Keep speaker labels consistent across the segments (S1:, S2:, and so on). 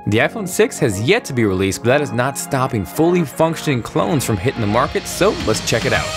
S1: The iPhone 6 has yet to be released, but that is not stopping fully functioning clones from hitting the market, so let's check it out.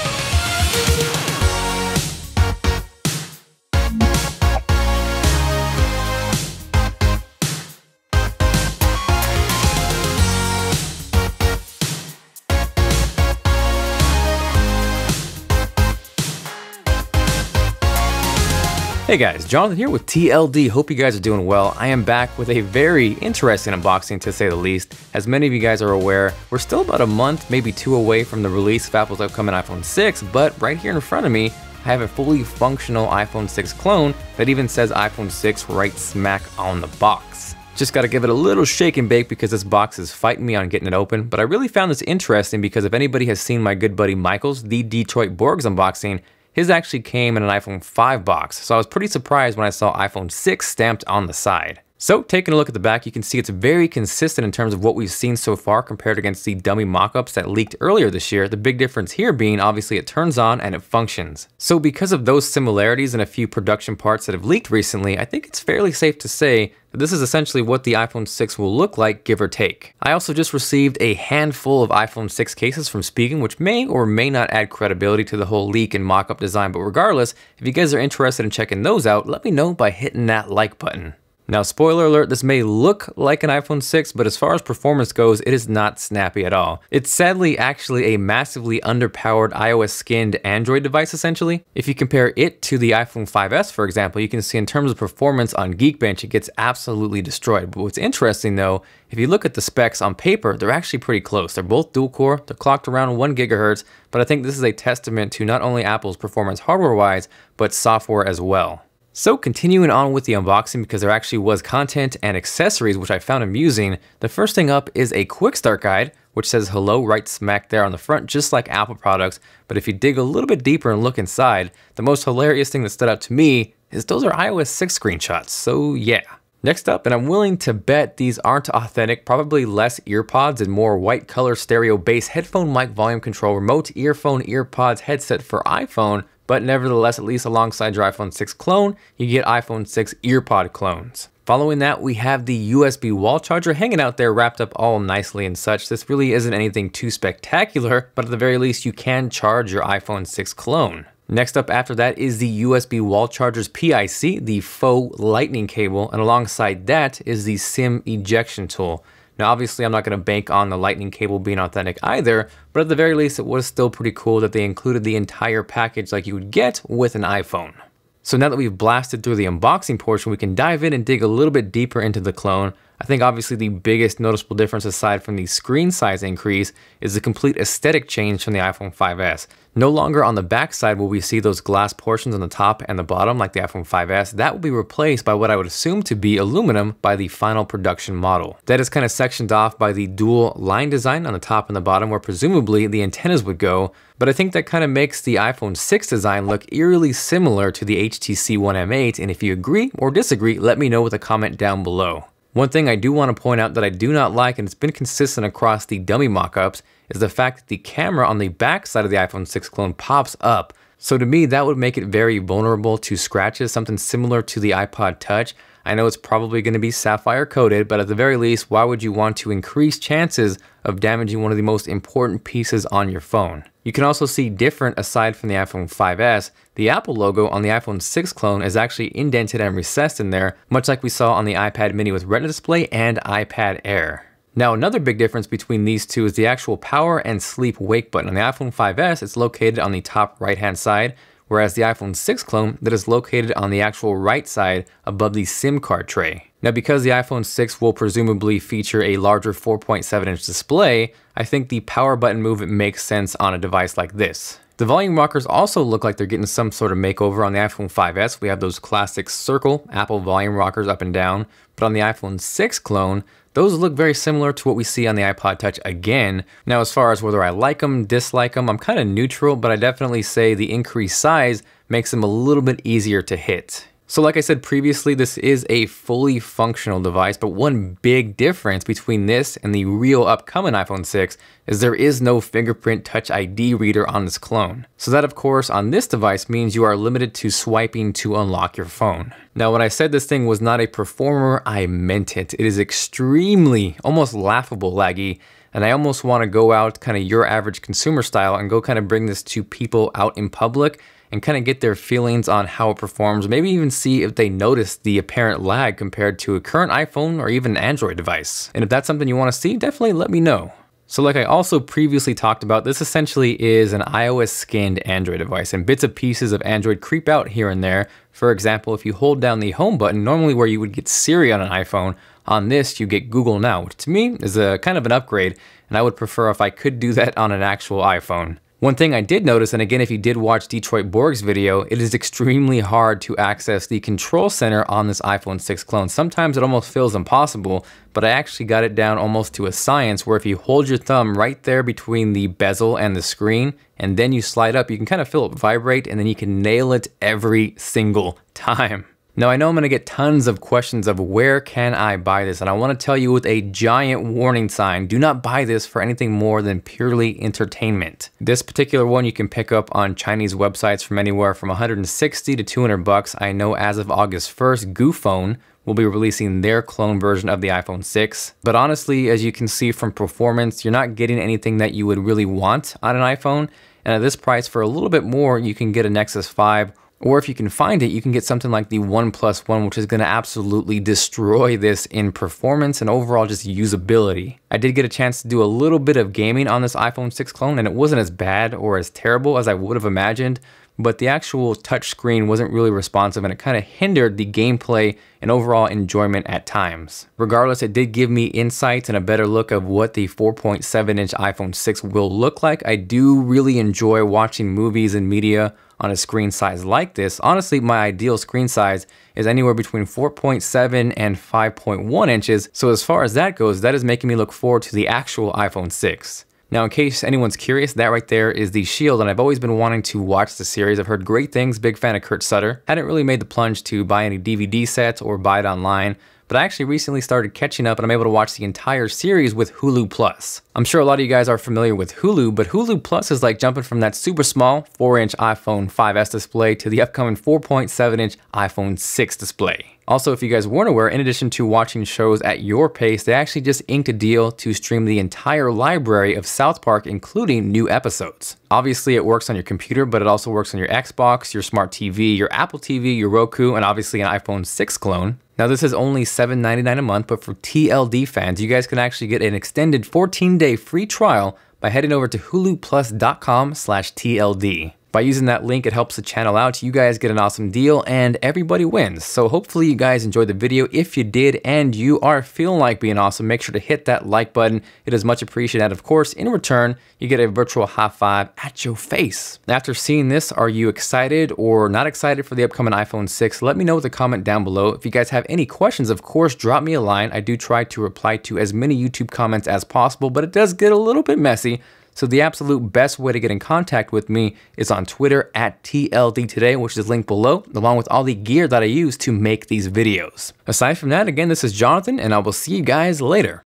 S1: Hey guys, Jonathan here with TLD. Hope you guys are doing well. I am back with a very interesting unboxing to say the least. As many of you guys are aware, we're still about a month, maybe two away from the release of Apple's upcoming iPhone 6, but right here in front of me, I have a fully functional iPhone 6 clone that even says iPhone 6 right smack on the box. Just gotta give it a little shake and bake because this box is fighting me on getting it open, but I really found this interesting because if anybody has seen my good buddy Michael's The Detroit Borgs unboxing, his actually came in an iPhone 5 box, so I was pretty surprised when I saw iPhone 6 stamped on the side. So taking a look at the back, you can see it's very consistent in terms of what we've seen so far compared against the dummy mock-ups that leaked earlier this year. The big difference here being obviously it turns on and it functions. So because of those similarities and a few production parts that have leaked recently, I think it's fairly safe to say that this is essentially what the iPhone 6 will look like, give or take. I also just received a handful of iPhone 6 cases from Spigen, which may or may not add credibility to the whole leak and mock-up design, but regardless, if you guys are interested in checking those out, let me know by hitting that like button. Now, spoiler alert, this may look like an iPhone 6, but as far as performance goes, it is not snappy at all. It's sadly actually a massively underpowered iOS skinned Android device essentially. If you compare it to the iPhone 5S, for example, you can see in terms of performance on Geekbench, it gets absolutely destroyed. But what's interesting though, if you look at the specs on paper, they're actually pretty close. They're both dual core, they're clocked around 1 GHz, but I think this is a testament to not only Apple's performance hardware-wise, but software as well. So continuing on with the unboxing, because there actually was content and accessories which I found amusing, the first thing up is a quick start guide, which says hello right smack there on the front, just like Apple products. But if you dig a little bit deeper and look inside, the most hilarious thing that stood out to me is those are iOS 6 screenshots, so yeah. Next up, and I'm willing to bet these aren't authentic, probably less earpods and more white color stereo bass headphone mic volume control remote earphone earpods headset for iPhone, but nevertheless, at least alongside your iPhone 6 clone, you get iPhone 6 earpod clones. Following that, we have the USB wall charger hanging out there wrapped up all nicely and such. This really isn't anything too spectacular, but at the very least, you can charge your iPhone 6 clone. Next up after that is the USB wall charger's PIC, the faux lightning cable, and alongside that is the SIM ejection tool. Now obviously I'm not going to bank on the lightning cable being authentic either, but at the very least it was still pretty cool that they included the entire package like you would get with an iPhone. So now that we've blasted through the unboxing portion, we can dive in and dig a little bit deeper into the clone. I think obviously the biggest noticeable difference aside from the screen size increase is the complete aesthetic change from the iPhone 5S. No longer on the back side will we see those glass portions on the top and the bottom like the iPhone 5S. That will be replaced by what I would assume to be aluminum by the final production model. That is kind of sectioned off by the dual line design on the top and the bottom where presumably the antennas would go, but I think that kind of makes the iPhone 6 design look eerily similar to the HTC One M8, and if you agree or disagree, let me know with a comment down below. One thing I do want to point out that I do not like, and it's been consistent across the dummy mock-ups, is the fact that the camera on the back side of the iPhone 6 clone pops up. So to me, that would make it very vulnerable to scratches, something similar to the iPod Touch. I know it's probably going to be sapphire coated, but at the very least, why would you want to increase chances of damaging one of the most important pieces on your phone? You can also see different aside from the iPhone 5S, the Apple logo on the iPhone 6 clone is actually indented and recessed in there, much like we saw on the iPad mini with Retina display and iPad Air. Now another big difference between these two is the actual power and sleep wake button. On the iPhone 5S, it's located on the top right hand side, whereas the iPhone 6 clone that is located on the actual right side above the SIM card tray. Now because the iPhone 6 will presumably feature a larger 4.7-inch display, I think the power button movement makes sense on a device like this. The volume rockers also look like they're getting some sort of makeover on the iPhone 5S. We have those classic circle Apple volume rockers up and down, but on the iPhone 6 clone, those look very similar to what we see on the iPod Touch again. Now as far as whether I like them, dislike them, I'm kind of neutral, but I definitely say the increased size makes them a little bit easier to hit. So like I said previously, this is a fully functional device, but one big difference between this and the real upcoming iPhone 6 is there is no fingerprint Touch ID reader on this clone. So that of course on this device means you are limited to swiping to unlock your phone. Now when I said this thing was not a performer, I meant it. It is extremely, almost laughable laggy, and I almost want to go out kind of your average consumer style and go kind of bring this to people out in public and kind of get their feelings on how it performs, maybe even see if they notice the apparent lag compared to a current iPhone or even Android device. And if that's something you want to see, definitely let me know. So like I also previously talked about, this essentially is an iOS skinned Android device, and bits and pieces of Android creep out here and there. For example, if you hold down the home button, normally where you would get Siri on an iPhone, on this you get Google Now, which to me is a kind of an upgrade, and I would prefer if I could do that on an actual iPhone. One thing I did notice, and again if you did watch Detroit Borg's video, it is extremely hard to access the control center on this iPhone 6 clone. Sometimes it almost feels impossible, but I actually got it down almost to a science where if you hold your thumb right there between the bezel and the screen, and then you slide up, you can kind of feel it vibrate, and then you can nail it every single time. Now I know I'm going to get tons of questions of where can I buy this, and I want to tell you with a giant warning sign, do not buy this for anything more than purely entertainment. This particular one you can pick up on Chinese websites from anywhere from 160 to 200 bucks. I know as of August 1st, Goophone will be releasing their clone version of the iPhone 6. But honestly, as you can see from performance, you're not getting anything that you would really want on an iPhone, and at this price for a little bit more, you can get a Nexus 5. Or if you can find it, you can get something like the OnePlus One, which is going to absolutely destroy this in performance and overall just usability. I did get a chance to do a little bit of gaming on this iPhone 6 clone, and it wasn't as bad or as terrible as I would have imagined, but the actual touch screen wasn't really responsive, and it kind of hindered the gameplay and overall enjoyment at times. Regardless, it did give me insights and a better look of what the 4.7-inch iPhone 6 will look like. I do really enjoy watching movies and media on a screen size like this. Honestly, my ideal screen size is anywhere between 4.7 and 5.1 inches. So as far as that goes, that is making me look forward to the actual iPhone 6. Now, in case anyone's curious, that right there is The Shield, and I've always been wanting to watch the series. I've heard great things, big fan of Kurt Sutter. Hadn't really made the plunge to buy any DVD sets or buy it online, but I actually recently started catching up and I'm able to watch the entire series with Hulu Plus. I'm sure a lot of you guys are familiar with Hulu, but Hulu Plus is like jumping from that super small 4-inch iPhone 5S display to the upcoming 4.7-inch iPhone 6 display. Also, if you guys weren't aware, in addition to watching shows at your pace, they actually just inked a deal to stream the entire library of South Park, including new episodes. Obviously, it works on your computer, but it also works on your Xbox, your smart TV, your Apple TV, your Roku, and obviously an iPhone 6 clone. Now, this is only $7.99 a month, but for TLD fans, you guys can actually get an extended 14-day free trial by heading over to huluplus.com/TLD. By using that link, it helps the channel out. You guys get an awesome deal and everybody wins. So hopefully you guys enjoyed the video. If you did and you are feeling like being awesome, make sure to hit that like button. It is much appreciated. And of course, in return, you get a virtual high five at your face. After seeing this, are you excited or not excited for the upcoming iPhone 6? Let me know with a comment down below. If you guys have any questions, of course, drop me a line. I do try to reply to as many YouTube comments as possible, but it does get a little bit messy. So the absolute best way to get in contact with me is on Twitter at TLD Today, which is linked below, along with all the gear that I use to make these videos. Aside from that, again, this is Jonathan, and I will see you guys later.